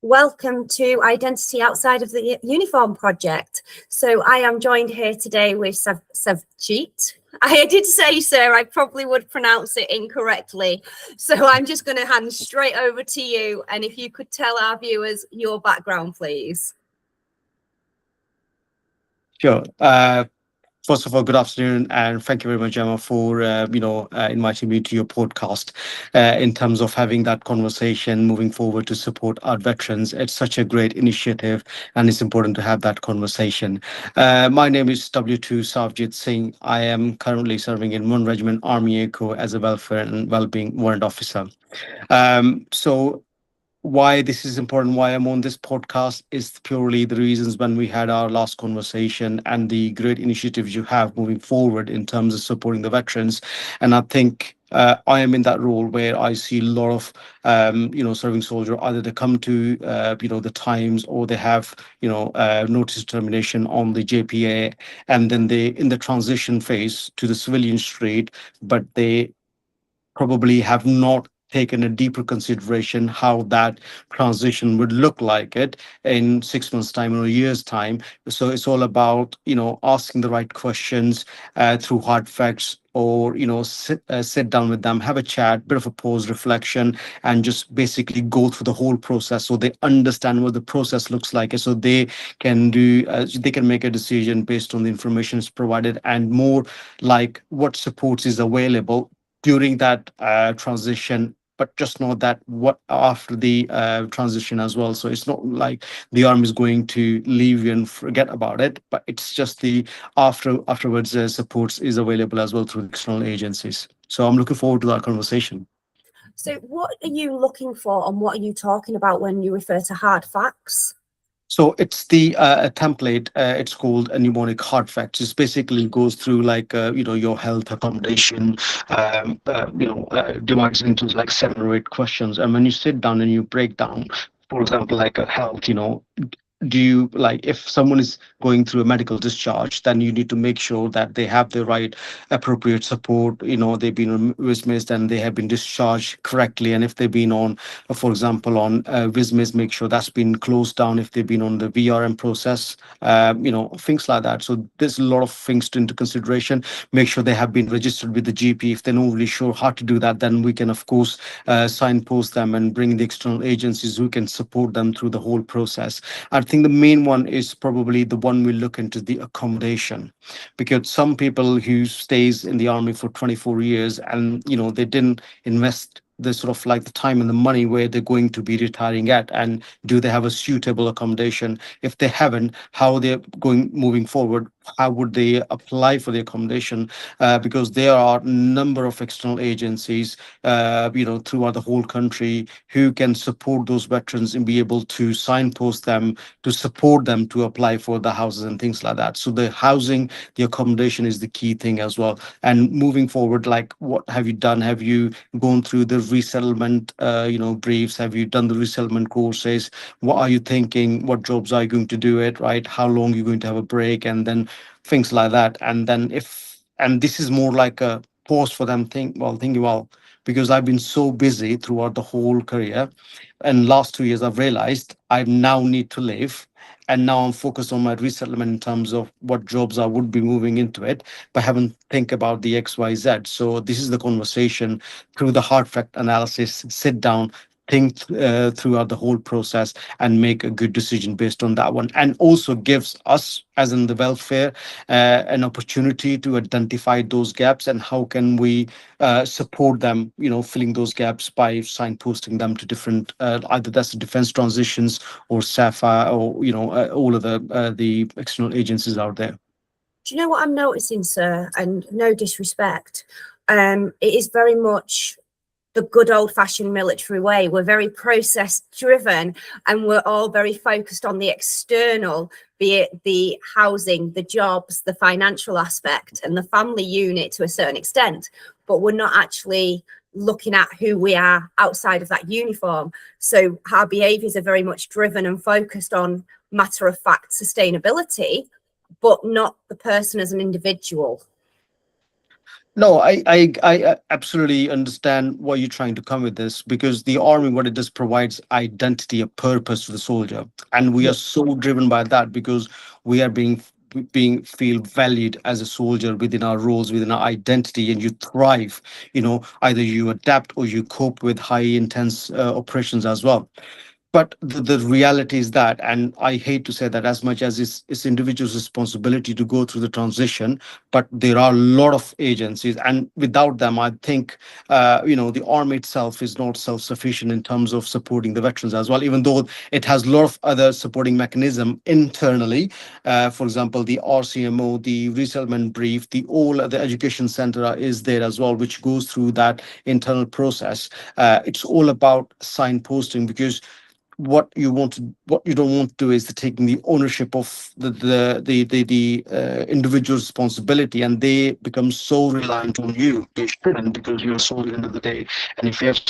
Welcome to Identity Outside of the Uniform project. So I am joined here today with Sarvjit. I did say, sir, I probably would pronounce it incorrectly. So I'm just going to hand straight over to you. And if you could tell our viewers your background, please. Sure. First of all, good afternoon, and thank you very much, Gemma, for inviting me to your podcast. In terms of having that conversation moving forward to support our veterans, it's such a great initiative, and it's important to have that conversation. My name is W2 Sarvjit Singh. I am currently serving in 1 Regiment Army Echo as a welfare and well-being warrant officer. So why this is important, why I'm on this podcast, is purely the reasons when we had our last conversation and the great initiatives you have moving forward in terms of supporting the veterans. And I think I am in that role where I see a lot of, serving soldier, either they come to, the Times, or they have, notice termination on the JPA, and then they in the transition phase to the civilian street, but they probably have not taken a deeper consideration how that transition would look like it in 6 months time or a year's time. So it's all about asking the right questions through hard facts, or sit down with them, have a chat, bit of a pause, reflection, and just basically go through the whole process so they understand what the process looks like, so they can they can make a decision based on the information is provided, and more like what supports is available during that transition, but just know that what after the transition as well. So it's not like the army is going to leave you and forget about it, but it's just the afterwards supports is available as well through external agencies. So I'm looking forward to that conversation. So what are you looking for, and what are you talking about when you refer to hard facts? So it's the template. It's called a mnemonic hard facts. It basically goes through like your health, accommodation, divides into like 7 or 8 questions. And when you sit down and you break down, for example, like a health, do you, like, if someone is going through a medical discharge, then you need to make sure that they have the right appropriate support. They've been dismissed and they have been discharged correctly. And if they've been on, for example, on dismiss, make sure that's been closed down. If they've been on the VRM process, things like that. So there's a lot of things to into consideration. Make sure they have been registered with the GP. If they're not really sure how to do that, then we can of course signpost them and bring the external agencies who can support them through the whole process. I think the main one is probably the one we look into, the accommodation, because some people who stays in the army for 24 years and they didn't invest the sort of like the time and the money where they're going to be retiring at, and do they have a suitable accommodation? If they haven't, how they're going moving forward, how would they apply for the accommodation? Because there are a number of external agencies throughout the whole country who can support those veterans and be able to signpost them, to support them to apply for the houses and things like that. So the housing, the accommodation is the key thing as well. And moving forward, like, what have you done? Have you gone through the resettlement briefs? Have you done the resettlement courses? What are you thinking? What jobs are you going to do it, right? How long are you going to have a break? And then things like that. And then and this is more like a pause for them, thinking, well, because I've been so busy throughout the whole career, and last 2 years I've realized I now need to live, and now I'm focused on my resettlement in terms of what jobs I would be moving into it, but haven't think about the XYZ. So this is the conversation through the hard fact analysis. Sit down, think throughout the whole process, and make a good decision based on that one. And also gives us, as in the welfare, an opportunity to identify those gaps, and how can we support them, filling those gaps by signposting them to different, either that's the defense transitions or SAFA, or all of the external agencies out there. Do you know what I'm noticing, sir? And no disrespect, it is very much the good old-fashioned military way. We're very process driven, and we're all very focused on the external, be it the housing, the jobs, the financial aspect, and the family unit to a certain extent, but we're not actually looking at who we are outside of that uniform. So our behaviors are very much driven and focused on matter-of-fact sustainability, but not the person as an individual. No, I absolutely understand why you're trying to come with this, because the army, what it does, provides identity, a purpose to the soldier, and we Yeah. are so driven by that because we are being feel valued as a soldier within our roles, within our identity, and you thrive. Either you adapt or you cope with high intense operations as well. But the reality is that, and I hate to say that, as much as it's individual's responsibility to go through the transition, but there are a lot of agencies, and without them, I think the army itself is not self-sufficient in terms of supporting the veterans as well, even though it has a lot of other supporting mechanism internally. For example, the RCMO, the resettlement brief, the education center is there as well, which goes through that internal process. It's all about signposting, because what you don't want to do is the taking the ownership of the individual's responsibility, and they become so reliant on you. They shouldn't, because you're a soldier at the end of the day. And if you have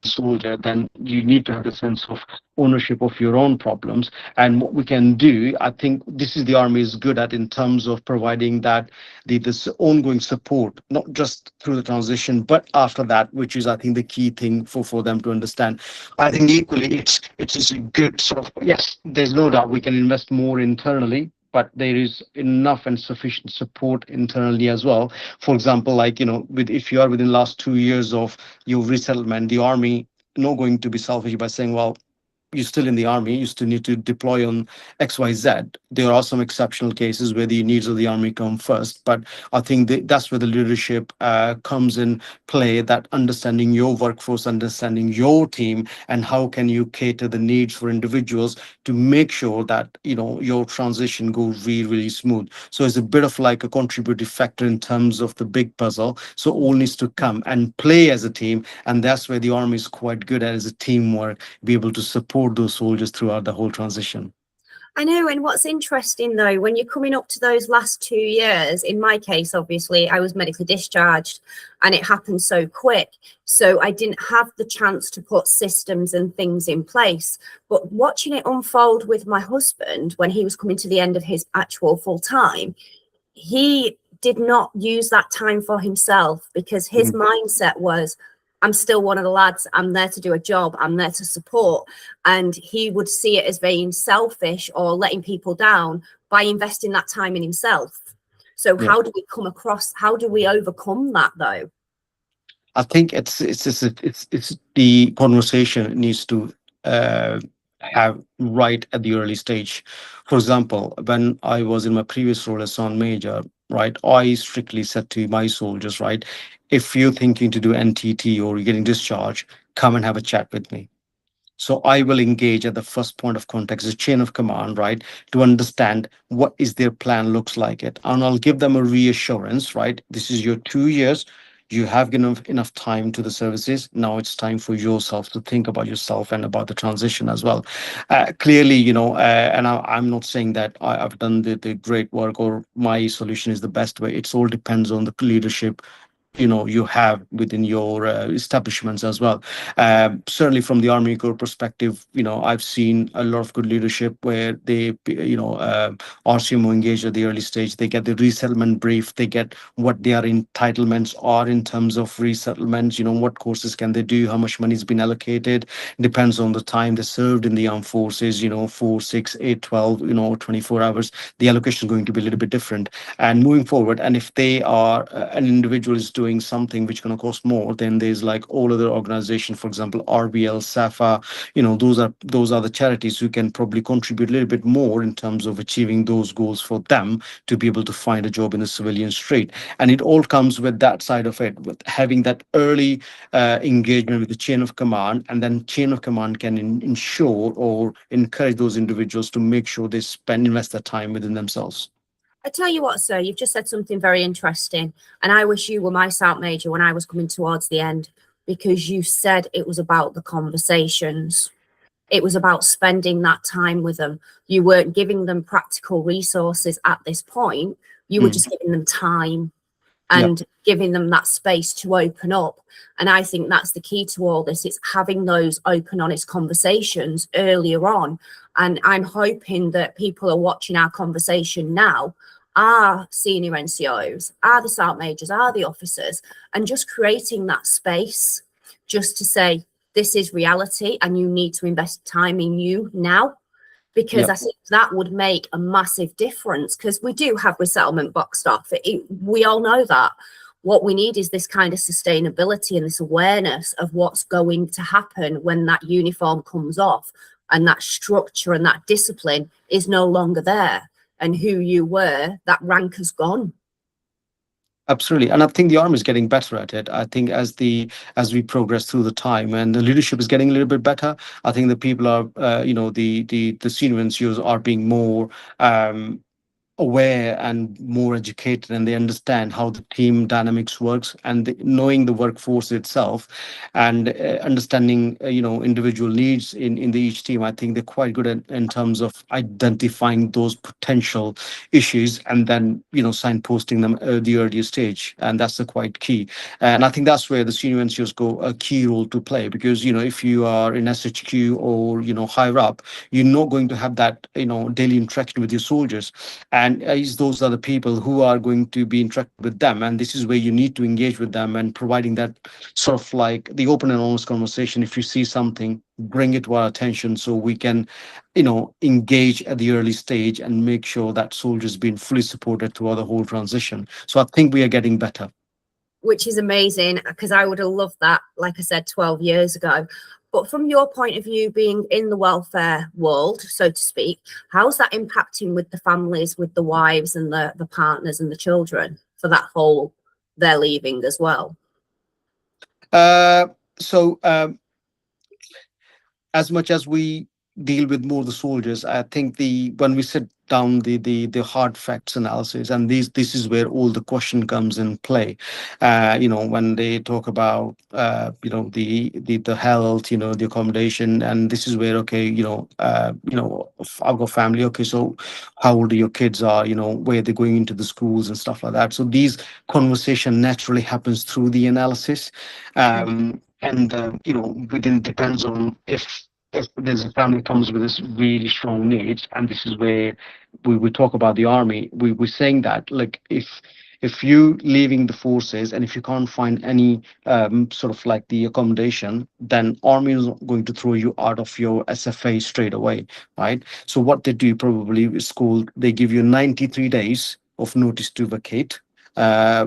soldier, then you need to have a sense of ownership of your own problems. And what we can do, I think this is the army is good at, in terms of providing that this ongoing support, not just through the transition, but after that, which is, I think, the key thing for them to understand. I think equally, it's just a good sort of, yes, there's no doubt we can invest more internally, but there is enough and sufficient support internally as well. For example, like, with if you are within the last 2 years of your resettlement, the army not going to be selfish by saying, well, you're still in the army, you still need to deploy on XYZ. There are some exceptional cases where the needs of the army come first, but I think that's where the leadership comes in play, that understanding your workforce, understanding your team, and how can you cater the needs for individuals to make sure that, your transition goes really, really smooth. So it's a bit of like a contributive factor in terms of the big puzzle. So all needs to come and play as a team, and that's where the army is quite good at, as a teamwork, be able to support those soldiers throughout the whole transition. I know, and what's interesting though, when you're coming up to those last 2 years, in my case, obviously, I was medically discharged and it happened so quick. So I didn't have the chance to put systems and things in place. But watching it unfold with my husband when he was coming to the end of his actual full time, he did not use that time for himself because his mindset was, I'm still one of the lads. I'm there to do a job. I'm there to support. And he would see it as being selfish or letting people down by investing that time in himself. So Yeah. how do we overcome that though? I think it's the conversation needs to have right at the early stage. For example, when I was in my previous role as sergeant major, right, I strictly said to my soldiers, right, if you're thinking to do NTT or you're getting discharged, come and have a chat with me. So I will engage at the first point of contact, as a chain of command, right, to understand what is their plan looks like it. And I'll give them a reassurance, right? This is your 2 years. You have given enough time to the services. Now it's time for yourself to think about yourself and about the transition as well. Clearly, and I'm not saying that I've done the great work or my solution is the best way. It all depends on the leadership you have within your establishments as well. Certainly from the Army Corps perspective, I've seen a lot of good leadership where they RCMO engaged at the early stage. They get the resettlement brief, they get what their entitlements are in terms of resettlement, what courses can they do, how much money has been allocated, depends on the time they served in the armed forces, 4, 6, 8, 12, 24 hours. The allocation is going to be a little bit different. And moving forward, and if they are an individual is doing something which going to cost more, then there's like all other organizations, for example, RBL, SAFA, those are the charities who can probably contribute a little bit more in terms of achieving those goals for them to be able to find a job in the civilian street. And it all comes with that side of it, with having that early engagement with the chain of command, and then chain of command can ensure or encourage those individuals to make sure they invest their time within themselves. I tell you what, sir, you've just said something very interesting. And I wish you were my sergeant major when I was coming towards the end, because you said it was about the conversations. It was about spending that time with them. You weren't giving them practical resources at this point. You were just giving them time and giving them that space to open up. And I think that's the key to all this. It's having those open, honest conversations earlier on. And I'm hoping that people are watching our conversation now are senior NCOs, are the sergeant majors, are the officers, and just creating that space just to say, this is reality and you need to invest time in you now. Because I think that would make a massive difference, because we do have resettlement boxed off. We all know that. What we need is this kind of sustainability and this awareness of what's going to happen when that uniform comes off and that structure and that discipline is no longer there. And who you were, that rank has gone. Absolutely, and I think the army is getting better at it. I think as we progress through the time, and the leadership is getting a little bit better. I think the people are, the senior NCOs are being more aware and more educated, and they understand how the team dynamics works, and knowing the workforce itself, and understanding individual needs in the each team. I think they're quite good at, in terms of identifying those potential issues, and then signposting them at the earlier stage, and that's the quite key. And I think that's where the senior NCOs go a key role to play, because if you are in SHQ or higher up, you're not going to have that daily interaction with your soldiers, and those are the people who are going to be interacting with them, and this is where you need to engage with them, and providing that sort of like the open and honest conversation. If you see something, bring it to our attention so we can engage at the early stage and make sure that soldiers being fully supported throughout the whole transition. So I think we are getting better, which is amazing, because I would have loved that, like I said, 12 years ago. But from your point of view, being in the welfare world, so to speak, how's that impacting with the families, with the wives and the partners and the children for that whole, they're leaving as well? So as much as we deal with more the soldiers, I think when we sit down the hard facts analysis, and this is where all the question comes in play. When they talk about the health, the accommodation, and this is where, okay, I've got family, okay, so how old are your kids, are where they're going into the schools and stuff like that. So these conversation naturally happens through the analysis. And within, depends on if there's a family comes with this really strong needs, and this is where we talk about the army. We're saying that, like, if you leaving the forces and if you can't find any sort of like the accommodation, then army is not going to throw you out of your SFA straight away, right? So what they do probably is called, they give you 93 days of notice to vacate,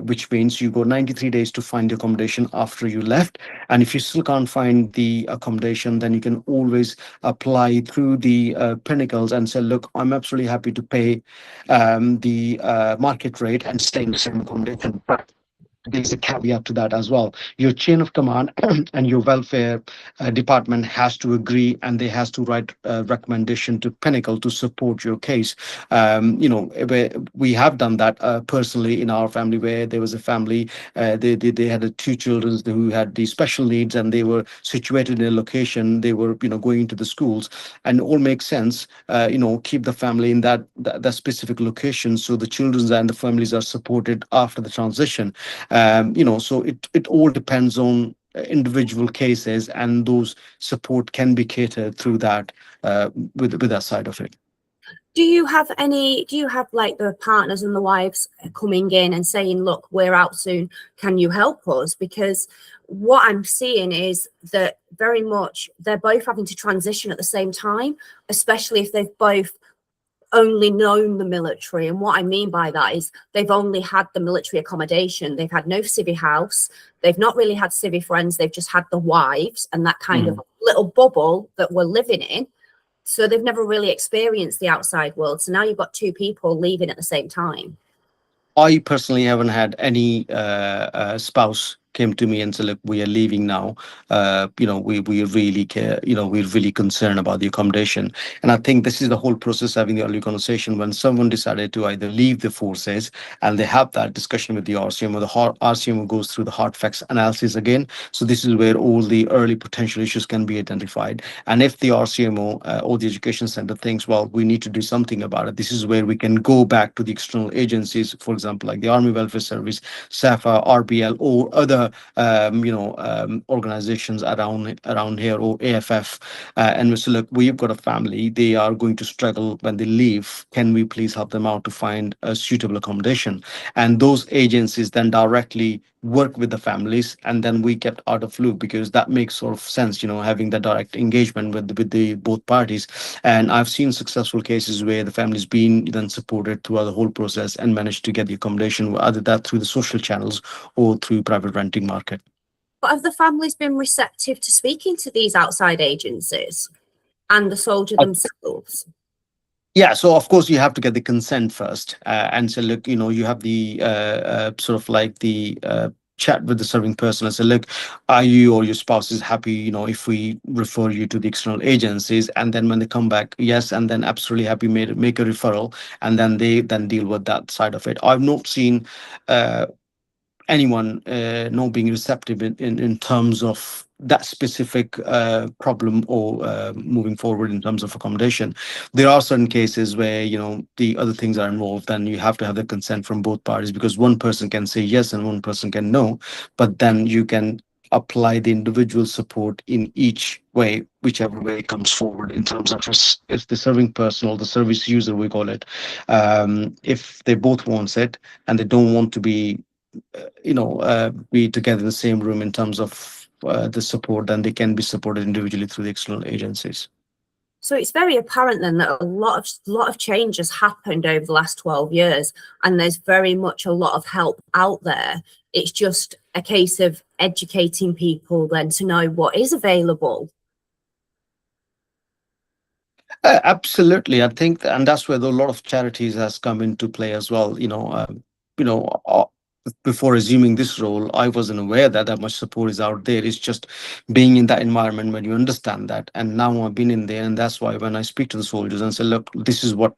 which means you go 93 days to find the accommodation after you left. And if you still can't find the accommodation, then you can always apply through the Pinnacles and say, look, I'm absolutely happy to pay the market rate and stay in the same accommodation. But there's a caveat to that as well. Your chain of command and your welfare department has to agree, and they has to write a recommendation to Pinnacle to support your case. We have done that personally in our family, where there was a family, they had two children who had the special needs, and they were situated in a location, they were going into the schools, and all makes sense. Keep the family in that specific location, so the children and the families are supported after the transition. So it all depends on individual cases, and those support can be catered through that with that side of it. Do you have like the partners and the wives coming in and saying, look, we're out soon, can you help us? Because what I'm seeing is that very much they're both having to transition at the same time, especially if they've both only known the military. And what I mean by that is they've only had the military accommodation. They've had no civvy house. They've not really had civvy friends. They've just had the wives and that kind of little bubble that we're living in. So they've never really experienced the outside world. So now you've got two people leaving at the same time. I personally haven't had any spouse came to me and said, look, we are leaving now. We really care, we're really concerned about the accommodation. And I think this is the whole process, having the early conversation. When someone decided to either leave the forces, and they have that discussion with the RCMO, the RCMO goes through the hard facts analysis again. So this is where all the early potential issues can be identified. And if the RCMO or the education center thinks, well, we need to do something about it, this is where we can go back to the external agencies, for example, like the Army Welfare Service, SAFA, RBL, or other other organizations around here, or AFF, and we say, look, we've got a family, they are going to struggle when they leave, can we please help them out to find a suitable accommodation? And those agencies then directly work with the families, and then we get out of loop, because that makes sort of sense, having the direct engagement with the both parties. And I've seen successful cases where the family's been then supported throughout the whole process and managed to get the accommodation, either that through the social channels or through private renting market. But have the families been receptive to speaking to these outside agencies and the soldier themselves? Yeah, so of course you have to get the consent first, and say, look, you have the sort of like the chat with the serving person and say, look, are you or your spouse is happy, if we refer you to the external agencies? And then when they come back, yes, and then absolutely happy, make a referral, and then they then deal with that side of it. I've not seen anyone not being receptive in terms of that specific problem, or moving forward in terms of accommodation. There are certain cases where the other things are involved, and you have to have the consent from both parties, because one person can say yes and one person can no, but then you can apply the individual support in each way, whichever way comes forward, in terms of if the serving person or the service user, we call it, if they both want it and they don't want to be be together in the same room in terms of the support, then they can be supported individually through the external agencies. So it's very apparent then that a lot of change has happened over the last 12 years, and there's very much a lot of help out there. It's just a case of educating people then to know what is available. Absolutely, I think, and that's where a lot of charities has come into play as well. Before assuming this role, I wasn't aware that much support is out there. It's just being in that environment when you understand that. And now I've been in there, and that's why when I speak to the soldiers and say, look, this is what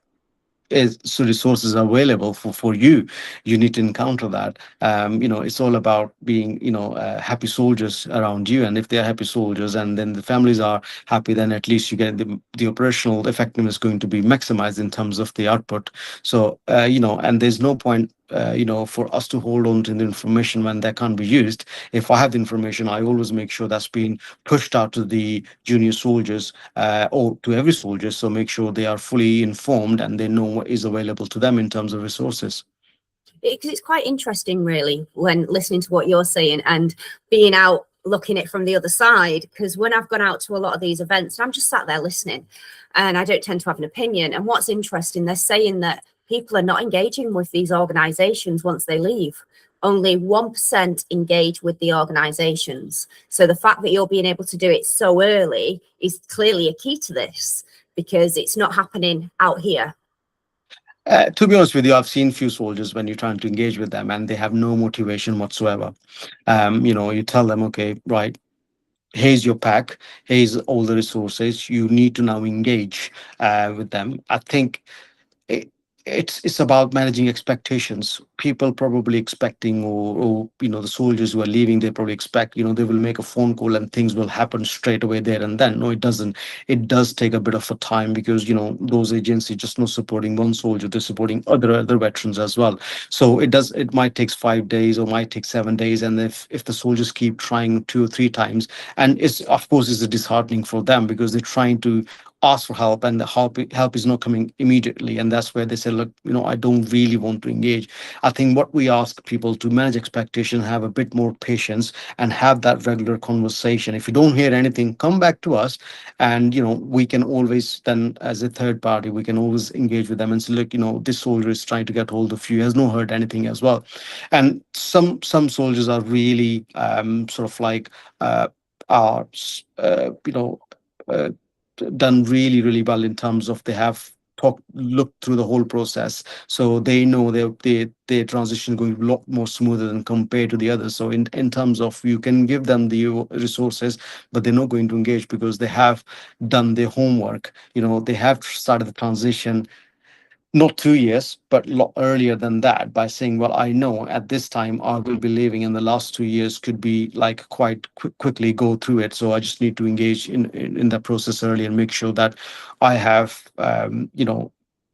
is so resources are available for you, you need to encounter that. It's all about being happy soldiers around you, and if they're happy soldiers and then the families are happy, then at least you get the operational effectiveness going to be maximized in terms of the output. So and there's no point for us to hold on to the information when that can't be used. If I have the information, I always make sure that's been pushed out to the junior soldiers, or to every soldier, so make sure they are fully informed and they know what is available to them in terms of resources. It's quite interesting, really, when listening to what you're saying and being out looking at it from the other side, because when I've gone out to a lot of these events, I'm just sat there listening, and I don't tend to have an opinion. And what's interesting, they're saying that people are not engaging with these organizations once they leave. Only 1% engage with the organizations. So the fact that you're being able to do it so early is clearly a key to this, because it's not happening out here. To be honest with you, I've seen few soldiers when you're trying to engage with them and they have no motivation whatsoever. You tell them, okay, right, here's your pack, here's all the resources, you need to now engage with them. I think it, it's about managing expectations. People probably expecting, or the soldiers who are leaving, they probably expect, they will make a phone call and things will happen straight away there and then. No, it doesn't. It does take a bit of a time, because those agencies just not supporting one soldier, they're supporting other veterans as well. So it might take 5 days or might take 7 days, and if the soldiers keep trying 2 or 3 times, and it's of course it's disheartening for them, because they're trying to ask for help and the help is not coming immediately, and that's where they say, look, I don't really want to engage. I think what we ask people to manage expectation, have a bit more patience, and have that regular conversation. If you don't hear anything, come back to us, and we can always then, as a third party, we can always engage with them and say, look, this soldier is trying to get hold of you, has not heard anything as well. And some soldiers are really sort of like are done really, really well in terms of they have looked through the whole process, so they know their transition is going a lot more smoother than compared to the others. So in terms of, you can give them the resources, but they're not going to engage because they have done their homework. They have started the transition not 2 years, but a lot earlier than that, by saying, well, I know at this time I will be leaving, and the last 2 years could be like quite quickly go through it. So I just need to engage in that process early and make sure that I have,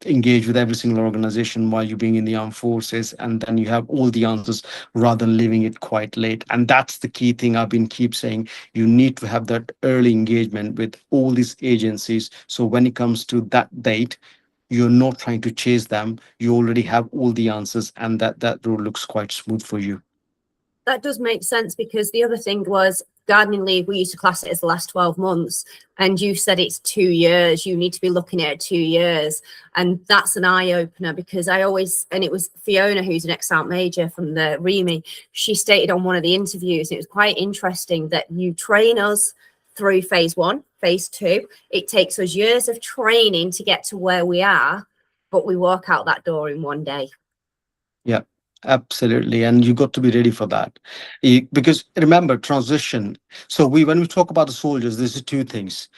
engage with every single organization while you're being in the armed forces, and then you have all the answers rather than leaving it quite late. And that's the key thing I've been keep saying. You need to have that early engagement with all these agencies, so when it comes to that date, you're not trying to chase them. You already have all the answers, and that road looks quite smooth for you. That does make sense, because the other thing was gardening leave, we used to class it as the last 12 months, and you said it's 2 years. You need to be looking at it 2 years, and that's an eye-opener, because I always, and it was Fiona, who's an ex-sergeant major from the REME, she stated on one of the interviews, it was quite interesting that you train us through phase 1, phase 2. It takes us years of training to get to where we are, but we walk out that door in 1 day. Yeah, absolutely. And you got to be ready for that. Because remember, transition. So when we talk about the soldiers, there's two things,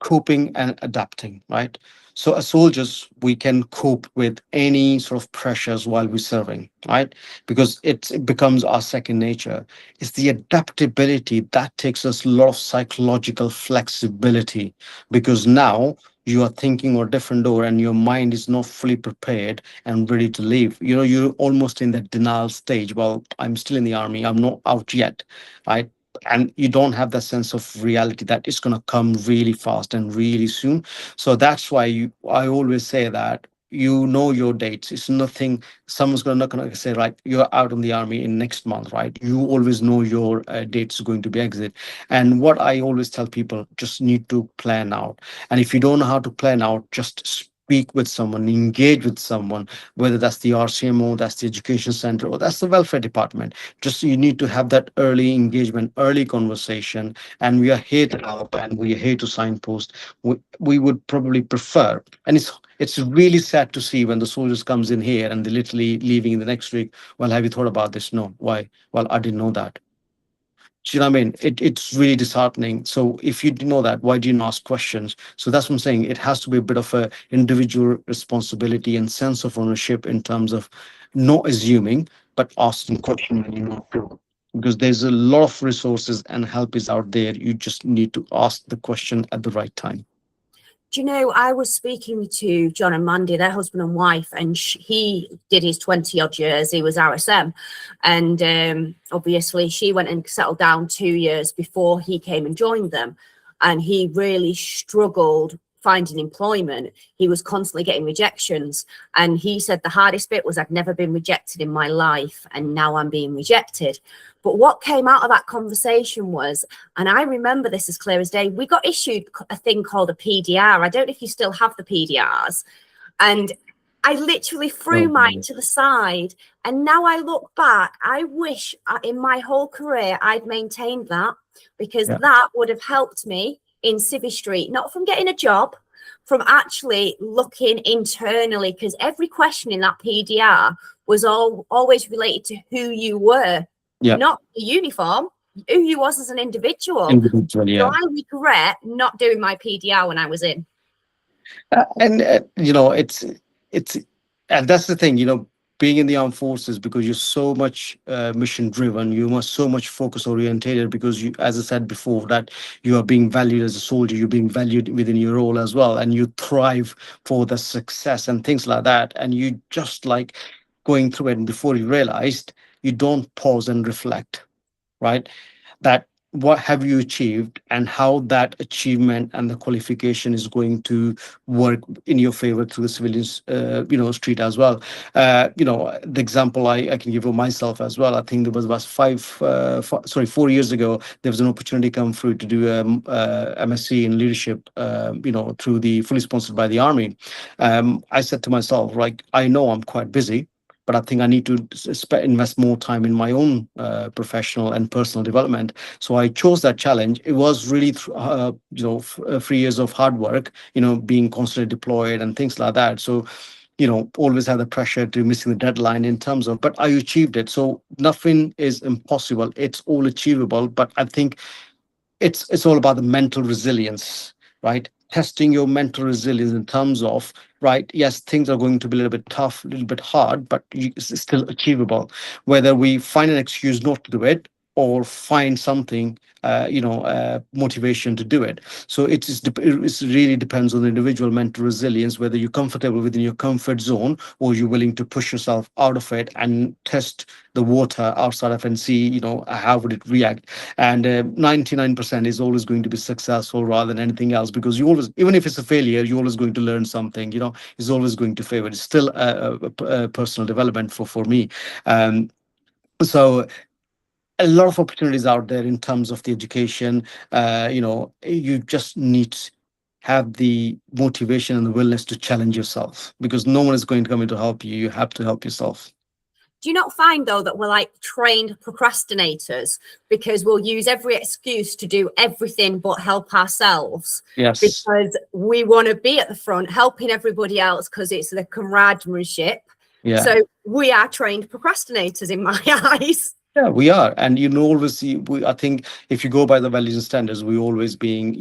coping and adapting, right? So as soldiers, we can cope with any sort of pressures while we're serving, right? Because it becomes our second nature. It's the adaptability that takes us a lot of psychological flexibility, because now you are thinking on a different door and your mind is not fully prepared and ready to leave. You're almost in that denial stage. Well, I'm still in the army, I'm not out yet, right? And you don't have that sense of reality that it's going to come really fast and really soon. So that's why I always say that your dates. It's nothing. Someone's not going to say, right, you're out in the army in next month, right? You always know your dates going to be exit. And what I always tell people, just need to plan out. And if you don't know how to plan out, just speak with someone, engage with someone, whether that's the RCMO, that's the education center, or that's the welfare department. Just you need to have that early engagement, early conversation. And we are here to help, and we are here to signpost. We would probably prefer, and it's really sad to see when the soldiers comes in here and they're literally leaving in the next week. Well, have you thought about this? No. Why? Well, I didn't know that. Do you know what I mean? It's really disheartening. So if you know that, why do you not ask questions? So that's what I'm saying. It has to be a bit of a individual responsibility and sense of ownership in terms of not assuming, but asking questions when you're not sure. Because there's a lot of resources and help is out there. You just need to ask the question at the right time. Do you know, I was speaking to John and Mandy, their husband and wife, and he did his 20 odd years. He was RSM. And obviously she went and settled down 2 years before he came and joined them. And he really struggled finding employment. He was constantly getting rejections. And he said the hardest bit was, I've never been rejected in my life, and now I'm being rejected. But what came out of that conversation was, and I remember this as clear as day, we got issued a thing called a PDR. I don't know if you still have the PDRs. And I literally threw mine to the side. And now I look back, I wish in my whole career I'd maintained that, because that would have helped me in Civvy Street, not from getting a job, from actually looking internally, because every question in that PDR was always related to who you were. Not the uniform, who you was as an individual. So I regret not doing my PDR when I was in. It's and that's the thing, being in the armed forces, because you're so much mission driven, you must so much focus orientated, because you, as I said before, that you are being valued as a soldier, you're being valued within your role as well, and you thrive for the success and things like that. And you just like going through it, and before you realized, you don't pause and reflect, right? That what have you achieved, and how that achievement and the qualification is going to work in your favor through the civilians street as well. The example I can give of myself as well. I think there was about 4 years ago, there was an opportunity come through to do MSc in leadership, through the fully sponsored by the army. I said to myself, like, I know I'm quite busy, but I think I need to invest more time in my own professional and personal development. So I chose that challenge. It was really, 3 years of hard work, being constantly deployed and things like that. So, always had the pressure to missing the deadline in terms of, but I achieved it. So nothing is impossible. It's all achievable. But I think it's all about the mental resilience, right? Testing your mental resilience in terms of, right, yes, things are going to be a little bit tough, a little bit hard, but it's still achievable. Whether we find an excuse not to do it, or find something, motivation to do it. So it really depends on the individual mental resilience, whether you're comfortable within your comfort zone or you're willing to push yourself out of it and test the water outside of and see, how would it react. And 99% is always going to be successful rather than anything else, because you always, even if it's a failure, you're always going to learn something. It's always going to favor. It's still a personal development for me. So a lot of opportunities out there in terms of the education. You just need to have the motivation and the willingness to challenge yourself, because no one is going to come in to help you. You have to help yourself. Do you not find, though, that we're like trained procrastinators because we'll use every excuse to do everything but help ourselves? Yes. Because we want to be at the front helping everybody else because it's the comradeship. Yeah. So we are trained procrastinators in my eyes. Yeah, we are. And always see, I think if you go by the values and standards, we always being,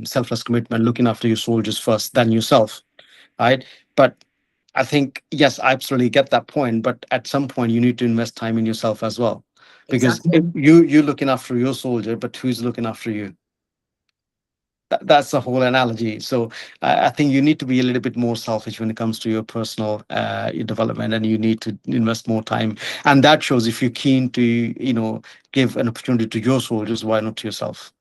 selfless commitment, looking after your soldiers first, then yourself. Right. But I think, yes, I absolutely get that point. But at some point, you need to invest time in yourself as well. Because if you're looking after your soldier, but who's looking after you? That's the whole analogy. So I think you need to be a little bit more selfish when it comes to your personal your development, and you need to invest more time. And that shows if you're keen to, give an opportunity to your soldiers, why not to yourself?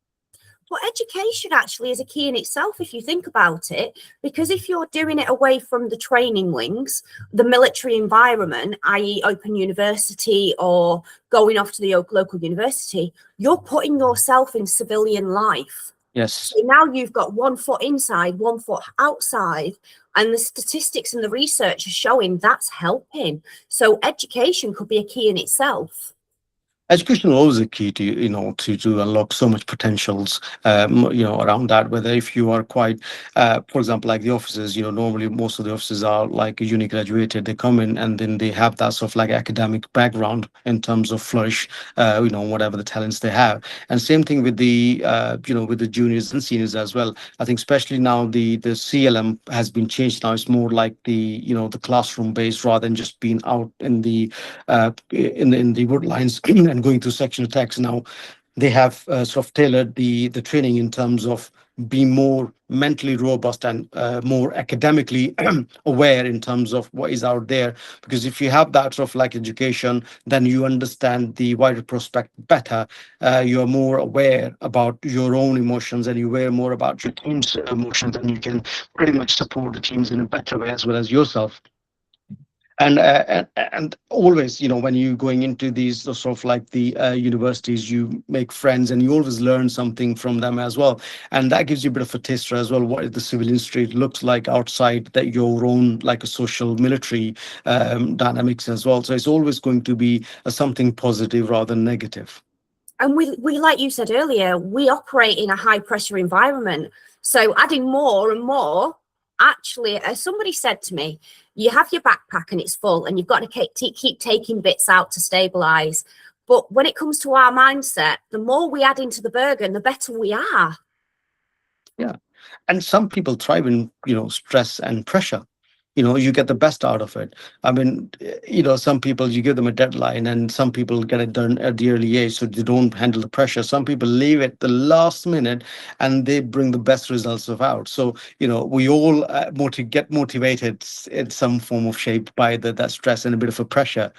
Well, education actually is a key in itself, if you think about it, because if you're doing it away from the training wings, the military environment, i.e. Open University or going off to the local university, you're putting yourself in civilian life. Yes. So now you've got 1 foot inside, 1 foot outside, and the statistics and the research are showing that's helping. So education could be a key in itself. Education is always a key to to unlock so much potentials around that. Whether if you are quite for example, like the officers, normally most of the officers are like uni graduated. They come in and then they have that sort of like academic background in terms of flourish whatever the talents they have. And same thing with the with the juniors and seniors as well. I think especially now the CLM has been changed. Now it's more like the the classroom based rather than just being out in the in the woodlines and going through section attacks. Now they have sort of tailored the training in terms of being more mentally robust and more academically aware in terms of what is out there. Because if you have that sort of like education, then you understand the wider prospect better. You are more aware about your own emotions, and you aware more about your team's emotions, and you can pretty much support the teams in a better way as well as yourself. And always, when you're going into these sort of like the universities, you make friends and you always learn something from them as well. And that gives you a bit of a taster as well, what the civilian street looks like outside that your own like a social military dynamics as well. So it's always going to be something positive rather than negative. And we like you said earlier, we operate in a high pressure environment. So adding more and more, actually, as somebody said to me, you have your backpack and it's full and you've got to keep taking bits out to stabilize. But when it comes to our mindset, the more we add into the burden, the better we are. Yeah. And some people thrive in, stress and pressure. You get the best out of it. I mean, some people, you give them a deadline, and some people get it done at the early age, so they don't handle the pressure. Some people leave it the last minute and they bring the best results out. So, we all get motivated in some form of shape by that stress and a bit of a pressure.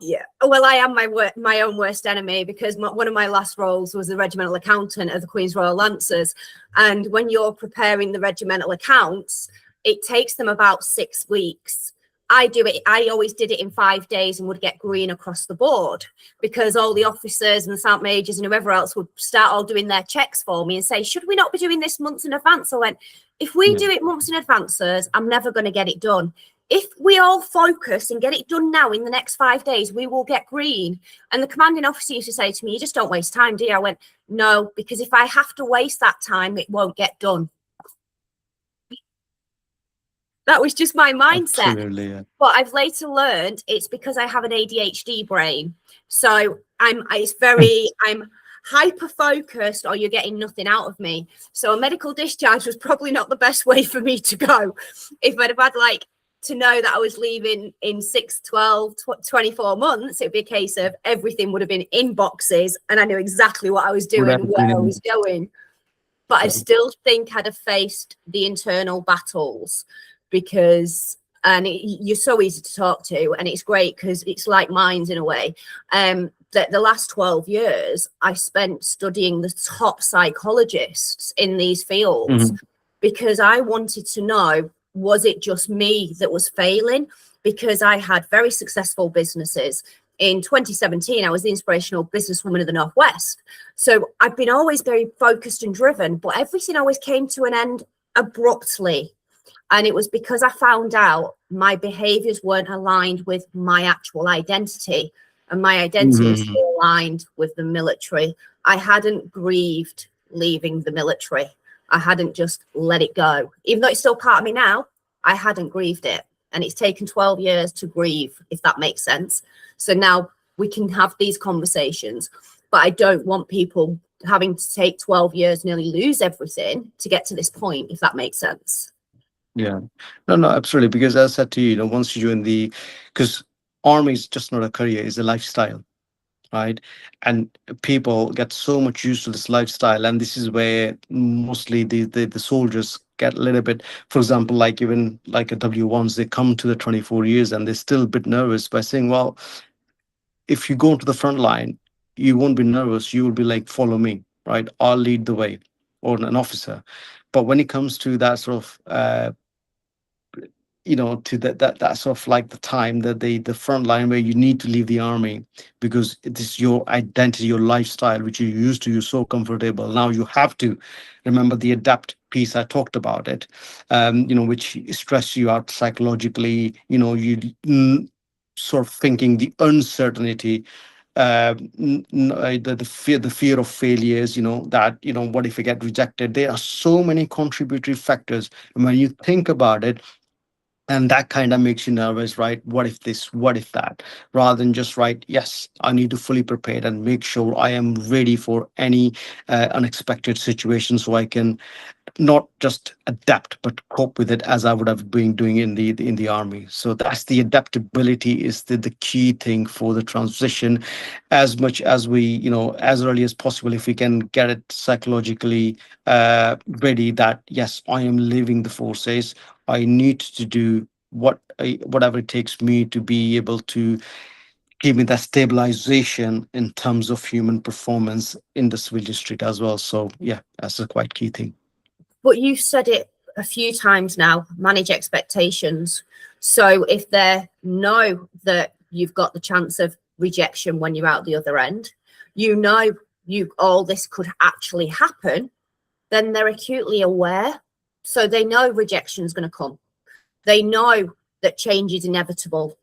Yeah, well, I am my own worst enemy, because one of my last roles was the regimental accountant of the Queen's Royal Lancers. And when you're preparing the regimental accounts, it takes them about 6 weeks. I always did it in 5 days and would get green across the board, because all the officers and the sergeant majors and whoever else would start all doing their checks for me and say, should we not be doing this months in advance? I went, if we do it months in advance, I'm never going to get it done. If we all focus and get it done now in the next 5 days, we will get green. And the commanding officer used to say to me, you just don't waste time, do you? I went, no, because if I have to waste that time, it won't get done. That was just my mindset. Absolutely, yeah. But I've later learned it's because I have an ADHD brain. So I'm hyper focused, or you're getting nothing out of me. So a medical discharge was probably not the best way for me to go. If I'd have had like to know that I was leaving in 6, 12, 24 months, it'd be a case of everything would have been in boxes and I knew exactly what I was Would doing, have where I been was going. But I in- still think I'd have faced the internal battles because, and you're so easy to talk to, and it's great because it's like minds in a way. That the last 12 years I spent studying the top psychologists in these fields because I wanted to know, was it just me that was failing? Because I had very successful businesses. In 2017, I was the inspirational businesswoman of the Northwest. So I've been always very focused and driven, but everything always came to an end abruptly. And it was because I found out my behaviors weren't aligned with my actual identity. And my identity was still aligned with the military. I hadn't grieved leaving the military. I hadn't just let it go. Even though it's still part of me now, I hadn't grieved it. And it's taken 12 years to grieve, if that makes sense. So now we can have these conversations, but I don't want people having to take 12 years, nearly lose everything to get to this point, if that makes sense. Yeah, no, absolutely. Because as I said to you, once you join because army is just not a career, it's a lifestyle, right? And people get so much used to this lifestyle, and this is where mostly the soldiers get a little bit, for example, like even like a W1s, they come to the 24 years and they're still a bit nervous by saying, well, if you go to the front line, you won't be nervous. You will be like, follow me, right? I'll lead the way, or an officer. But when it comes to that sort of to that sort of like the time that the front line where you need to leave the army because it is your identity, your lifestyle, which you're used to, you're so comfortable. Now you have to remember the adapt piece. I talked about it, which stress you out psychologically. Sort of thinking the uncertainty, the fear of failures, that what if I get rejected. There are so many contributory factors, and when you think about it, and that kind of makes you nervous, right? What if this, what if that, rather than just right, yes, I need to fully prepare and make sure I am ready for any unexpected situation, so I can not just adapt but cope with it as I would have been doing in the army. So that's the adaptability is the key thing for the transition. As much as we, as early as possible, if we can get it psychologically ready, that yes, I am leaving the forces, I need to do whatever it takes me to be able to give me that stabilization in terms of human performance in the civilian street as well. So yeah, that's a quite key thing. But you've said it a few times now, manage expectations. So if they know that you've got the chance of rejection when you're out the other end, all this could actually happen, then they're acutely aware. So they know rejection is going to come. They know that change is inevitable.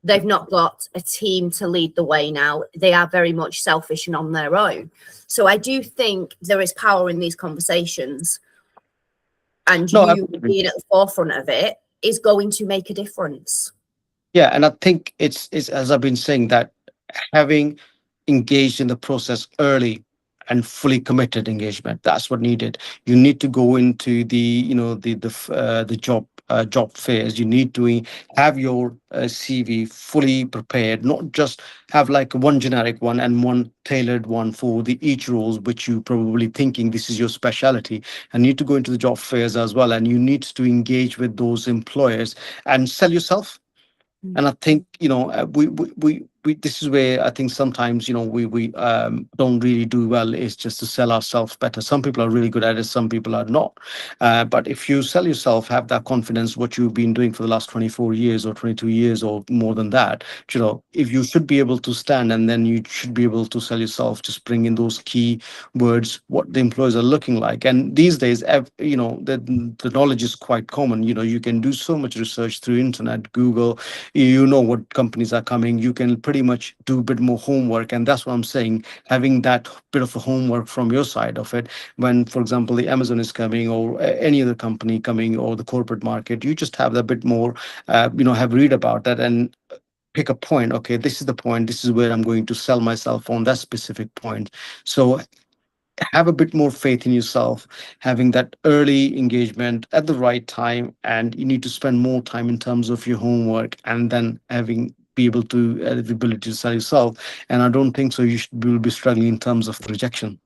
They've not got a team to lead the way now. They are very much selfish and on their own. So I do think there is power in these conversations. And No, you absolutely. being at the forefront of it is going to make a difference. Yeah, and I think it's as I've been saying, that having engaged in the process early and fully committed engagement, that's what needed. You need to go into the job fairs. You need to have your CV fully prepared, not just have like one generic one and one tailored one for the each roles, which you probably thinking this is your specialty. And need to go into the job fairs as well, and you need to engage with those employers and sell yourself. And I think, we this is where I think sometimes, we don't really do well, is just to sell ourselves better. Some people are really good at it, some people are not. But if you sell yourself, have that confidence, what you've been doing for the last 24 years or 22 years or more than that, if you should be able to stand, and then you should be able to sell yourself, just bring in those key words, what the employers are looking like. And these days, the knowledge is quite common. You can do so much research through internet, Google. You know what companies are coming. You can pretty much do a bit more homework, and that's what I'm saying, having that bit of a homework from your side of it. When, for example, the Amazon is coming, or any other company coming, or the corporate market, you just have a bit more, have read about that and pick a point. Okay, this is the point, this is where I'm going to sell myself on that specific point. So have a bit more faith in yourself, having that early engagement at the right time, and you need to spend more time in terms of your homework, and then having be able to the ability to sell yourself. And I don't think so you should will be struggling in terms of the rejection.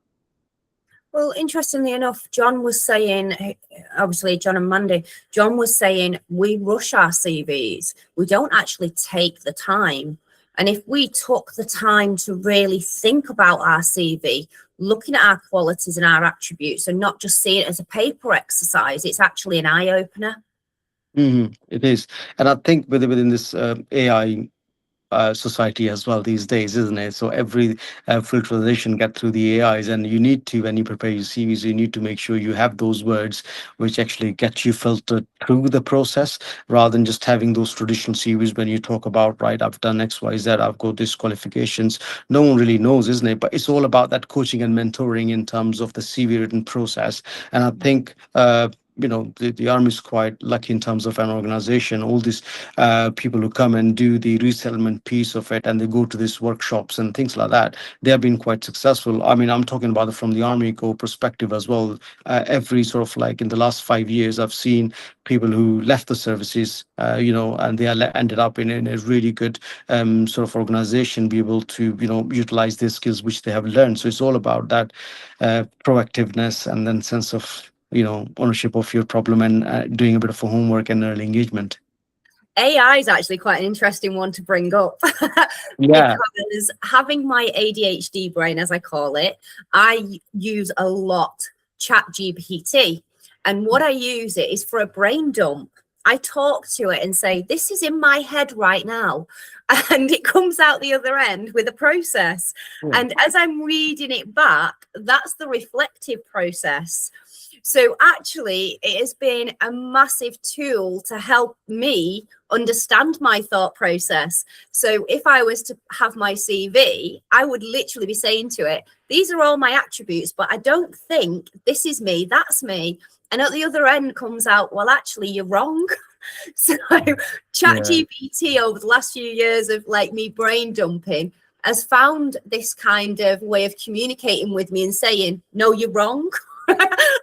Well, interestingly enough, John was saying, obviously John and Mandy, John was saying we rush our CVs. We don't actually take the time. And if we took the time to really think about our CV, looking at our qualities and our attributes, and not just see it as a paper exercise, it's actually an eye opener. It is. And I think within this AI society as well these days, isn't it? So every filtration get through the AIs, and you need to, when you prepare your CVs, you need to make sure you have those words which actually get you filtered through the process, rather than just having those traditional CVs when you talk about, right, I've done X, Y, Z, I've got these qualifications. No one really knows, isn't it? But it's all about that coaching and mentoring in terms of the CV written process. And I think the army is quite lucky in terms of an organization. All these people who come and do the resettlement piece of it, and they go to these workshops and things like that, they have been quite successful. I mean, I'm talking about it from the Army Corps perspective as well. Every sort of like in the last 5 years, I've seen people who left the services, and they ended up in a really good sort of organization, be able to, utilize their skills which they have learned. So it's all about that proactiveness, and then sense of ownership of your problem, and doing a bit of a homework and early engagement. AI is actually quite an interesting one to bring up. Yeah. Because having my ADHD brain, as I call it, I use a lot ChatGPT. And what I use it is for a brain dump. I talk to it and say, this is in my head right now. And it comes out the other end with a process. And as I'm reading it back, that's the reflective process. So actually, it has been a massive tool to help me understand my thought process. So if I was to have my CV, I would literally be saying to it, these are all my attributes, but I don't think this is me, that's me. And at the other end comes out, well, actually, you're wrong. So ChatGPT over the last few years of like me brain dumping has found this kind of way of communicating with me and saying, no, you're wrong.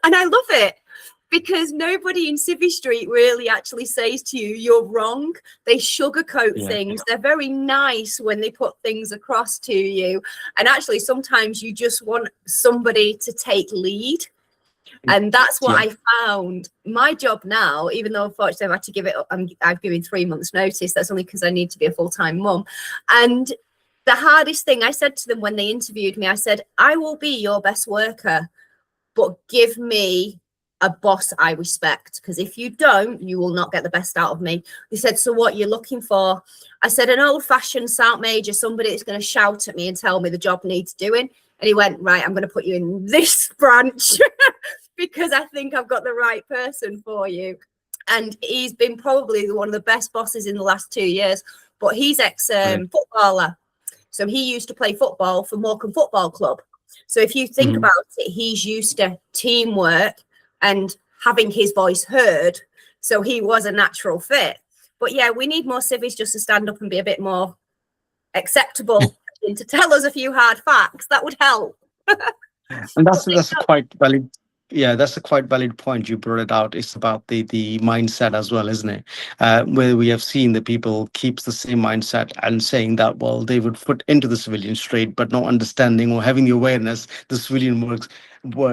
And I love it, because nobody in Civvy Street really actually says to you, you're wrong. They sugarcoat things. They're very nice when they put things across to you. And actually, sometimes you just want somebody to take lead. And that's what I found. My job now, even though unfortunately I've had to give it up, I've given 3 months notice. That's only because I need to be a full-time mum. And the hardest thing I said to them when they interviewed me, I said, I will be your best worker, but give me a boss I respect, because if you don't, you will not get the best out of me. They said, so what you're looking for? I said, an old-fashioned sergeant major, somebody that's going to shout at me and tell me the job needs doing. And he went, right, I'm going to put you in this branch because I think I've got the right person for you. And he's been probably one of the best bosses in the last 2 years, but he's ex-footballer. So he used to play football for Morecambe Football Club. So if you think about it, he's used to teamwork and having his voice heard. So he was a natural fit. But yeah, we need more civvies just to stand up and be a bit more acceptable and to tell us a few hard facts. That would help. And that's a quite valid. Yeah, that's a quite valid point. You brought it out. It's about the mindset as well, isn't it? Where we have seen the people keeps the same mindset and saying that, well, they would put into the civilian straight, but not understanding or having the awareness the civilian world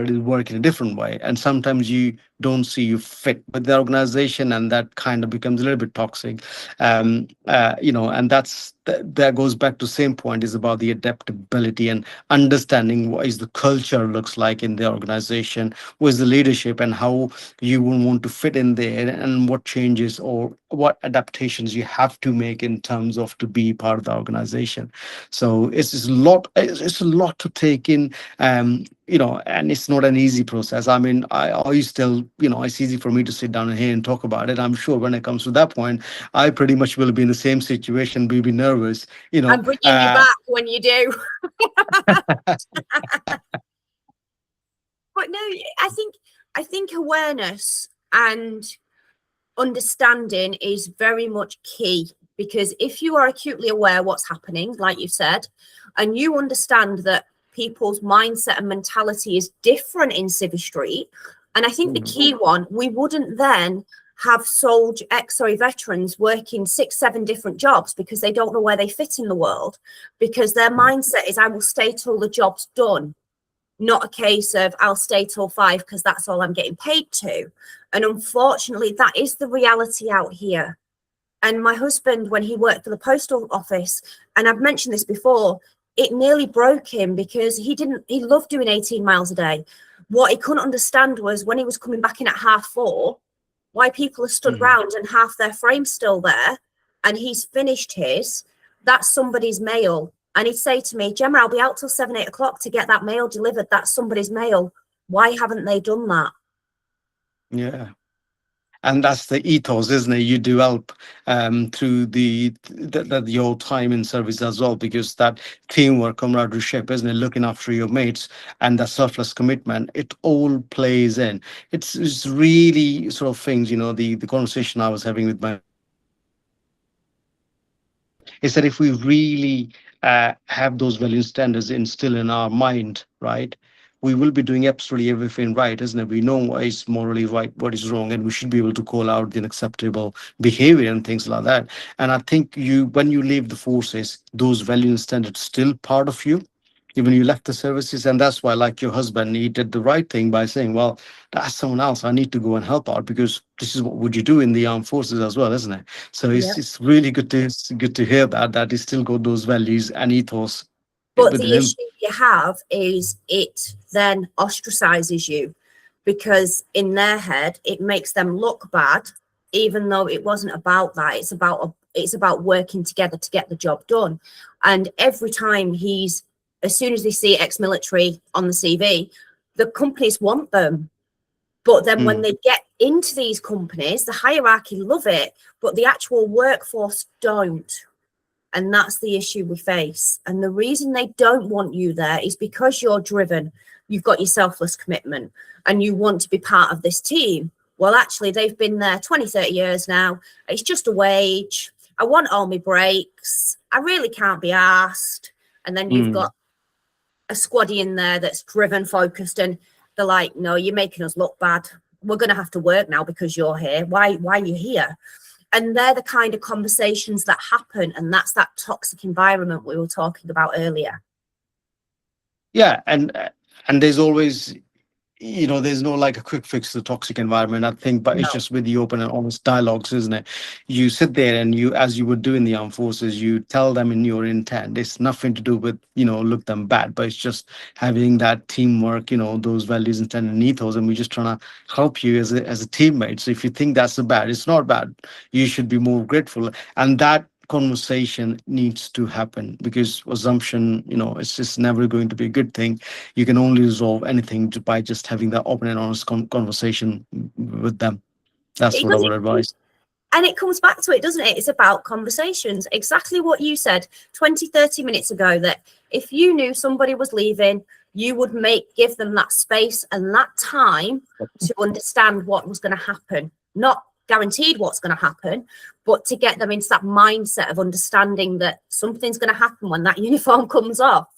is working a different way. And sometimes you don't see you fit with the organization, and that kind of becomes a little bit toxic. And that goes back to the same point, is about the adaptability and understanding what is the culture looks like in the organization, what is the leadership, and how you will want to fit in there, and what changes or what adaptations you have to make in terms of to be part of the organization. So it's a lot to take in, and it's not an easy process. I mean, I still, it's easy for me to sit down here and talk about it. I'm sure when it comes to that point, I pretty much will be in the same situation. We'll be nervous, I'm bringing you back when you do. But no, I think awareness and understanding is very much key, because if you are acutely aware what's happening, like you said, and you understand that people's mindset and mentality is different in Civvy Street. And I think the key one, we wouldn't then have veterans working 6-7 different jobs because they don't know where they fit in the world, because their mindset is, I will stay till the job's done, not a case of I'll stay till 5 because that's all I'm getting paid to. And unfortunately, that is the reality out here. And my husband, when he worked for the postal office, and I've mentioned this before, it nearly broke him because he loved doing 18 miles a day. What he couldn't understand was when he was coming back in at 4:30, why people are stood around and half their frame's still there, and he's finished his, that's somebody's mail. And he'd say to me, Gemma, I'll be out till 7, 8 o'clock to get that mail delivered. That's somebody's mail. Why haven't they done that? Yeah. And that's the ethos, isn't it? You develop through your time in service as well, because that teamwork, camaraderie, isn't it? Looking after your mates and the selfless commitment, it all plays in. It's really sort of things, the conversation I was having with my is that if we really have those value standards instilled in our mind, right, we will be doing absolutely everything right, isn't it? We know what is morally right, what is wrong, and we should be able to call out the unacceptable behavior and things like that. And I think when you leave the forces, those value and standards still part of you, even you left the services. And that's why, like your husband, he did the right thing by saying, well, that's someone else, I need to go and help out, because this is what would you do in the armed forces as well, isn't it? So it's really good to hear that he still got those values and ethos. But the issue you have is it then ostracizes you, because in their head it makes them look bad, even though it wasn't about that. It's about working together to get the job done. And every time as soon as they see ex-military on the CV, the companies want them. But then when they get into these companies, the hierarchy love it, but the actual workforce don't. And that's the issue we face. And the reason they don't want you there is because you're driven. You've got your selfless commitment and you want to be part of this team. Well, actually, they've been there 20, 30 years now. It's just a wage. I want all my breaks. I really can't be asked. And then you've got a squaddy in there that's driven, focused, and they're like, no, you're making us look bad. We're going to have to work now because you're here. Why are you here? And they're the kind of conversations that happen. And that's that toxic environment we were talking about earlier. Yeah. And there's always, there's no like a quick fix to the toxic environment, I think, but it's just with the open and honest dialogues, isn't it? You sit there and as you would do in the armed forces, you tell them in your intent. It's nothing to do with, look them bad, but it's just having that teamwork, those values, intent and ethos, and we're just trying to help you as a teammate. So if you think that's bad, it's not bad. You should be more grateful. And that conversation needs to happen, because assumption, it's just never going to be a good thing. You can only resolve anything by just having that open and honest conversation with them. That's what I would advise. And it comes back to it, doesn't it? It's about conversations. Exactly what you said 20, 30 minutes ago, that if you knew somebody was leaving, you would give them that space and that time to understand what was going to happen. Not guaranteed what's going to happen, but to get them into that mindset of understanding that something's going to happen when that uniform comes off.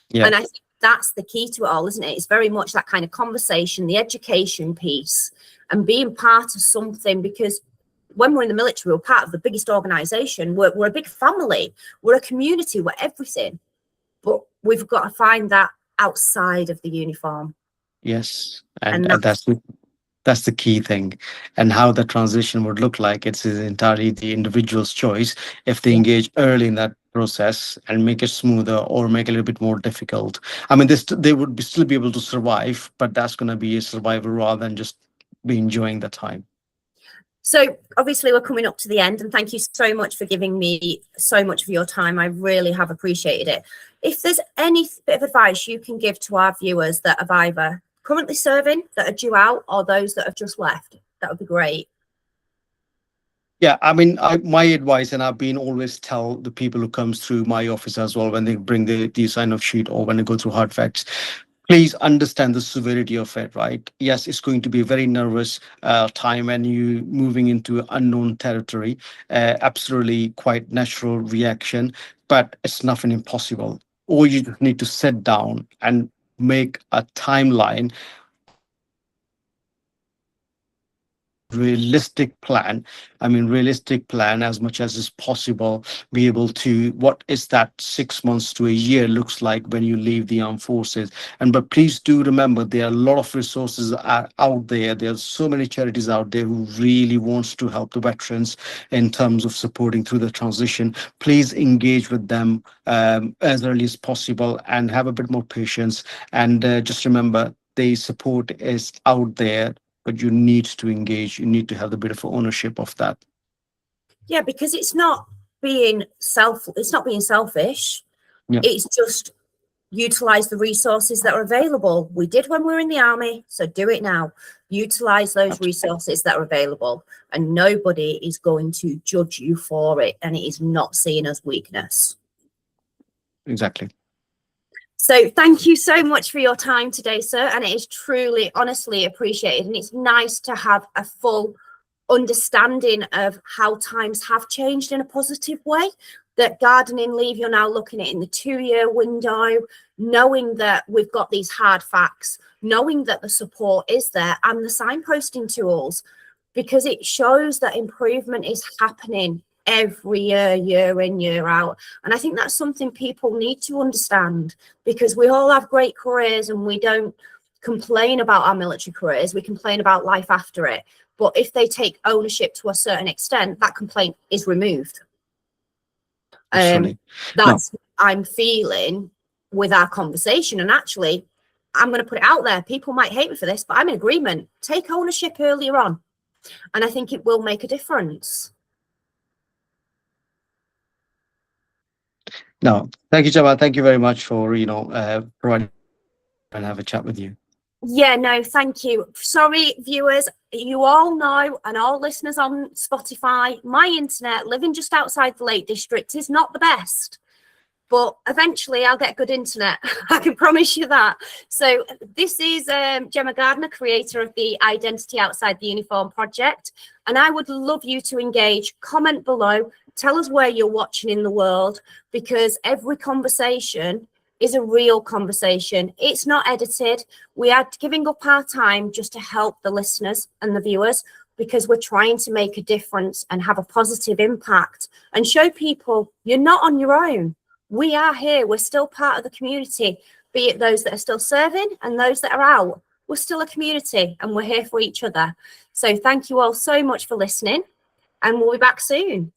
Yeah. And I think that's the key to it all, isn't it? It's very much that kind of conversation, the education piece, and being part of something, because when we're in the military, we're part of the biggest organization. We're a big family. We're a community. We're everything. But we've got to find that outside of the uniform. Yes. And that's the key thing. And how the transition would look like, it's entirely the individual's choice if they engage early in that process and make it smoother or make it a little bit more difficult. I mean, they would still be able to survive, but that's going to be a survival rather than just be enjoying the time. So obviously we're coming up to the end, and thank you so much for giving me so much of your time. I really have appreciated it. If there's any bit of advice you can give to our viewers that have either currently serving, that are due out, or those that have just left, that would be great. Yeah, I mean, my advice, and I've been always tell the people who comes through my office as well, when they bring the sign-off sheet or when they go through hard facts, please understand the severity of it, right? Yes, it's going to be a very nervous time and you moving into unknown territory, absolutely quite natural reaction, but it's nothing impossible. or you just need to sit down and make a timeline, realistic plan. I mean, realistic plan as much as is possible. Be able to, what is that 6 months to a year looks like when you leave the armed forces. And but please do remember, there are a lot of resources are out there. There's so many charities out there who really wants to help the veterans in terms of supporting through the transition. Please engage with them as early as possible and have a bit more patience. And just remember, the support is out there, but you need to engage. You need to have the bit of ownership of that. Yeah, because it's not being selfish. Yeah. It's just utilize the resources that are available. We did when we were in the army, so do it now. Utilize those resources that are available, and nobody is going to judge you for it, and it is not seen as weakness. Exactly. So thank you so much for your time today, sir, and it is truly, honestly appreciated, and it's nice to have a full understanding of how times have changed in a positive way. That gardening leave, you're now looking at in the 2-year window, knowing that we've got these hard facts, knowing that the support is there, and the signposting tools, because it shows that improvement is happening every year, year in, year out. And I think that's something people need to understand, because we all have great careers and we don't complain about our military careers, we complain about life after it. But if they take ownership to a certain extent, that complaint is removed. That's what I'm feeling with our conversation. And actually, I'm going to put it out there. People might hate me for this, but I'm in agreement. Take ownership earlier on. And I think it will make a difference. No, thank you, Gemma. Thank you very much for, providing and have a chat with you. Yeah, no, thank you. Sorry, viewers, you all know, and all listeners on Spotify, my internet living just outside the Lake District is not the best. But eventually I'll get good internet. I can promise you that. So this is Gemma Gardner, creator of the Identity Outside the Uniform project. And I would love you to engage, comment below, tell us where you're watching in the world, because every conversation is a real conversation. It's not edited. We are giving up our time just to help the listeners and the viewers, because we're trying to make a difference and have a positive impact and show people you're not on your own. We are here. We're still part of the community, be it those that are still serving and those that are out. We're still a community and we're here for each other. So thank you all so much for listening, and we'll be back soon.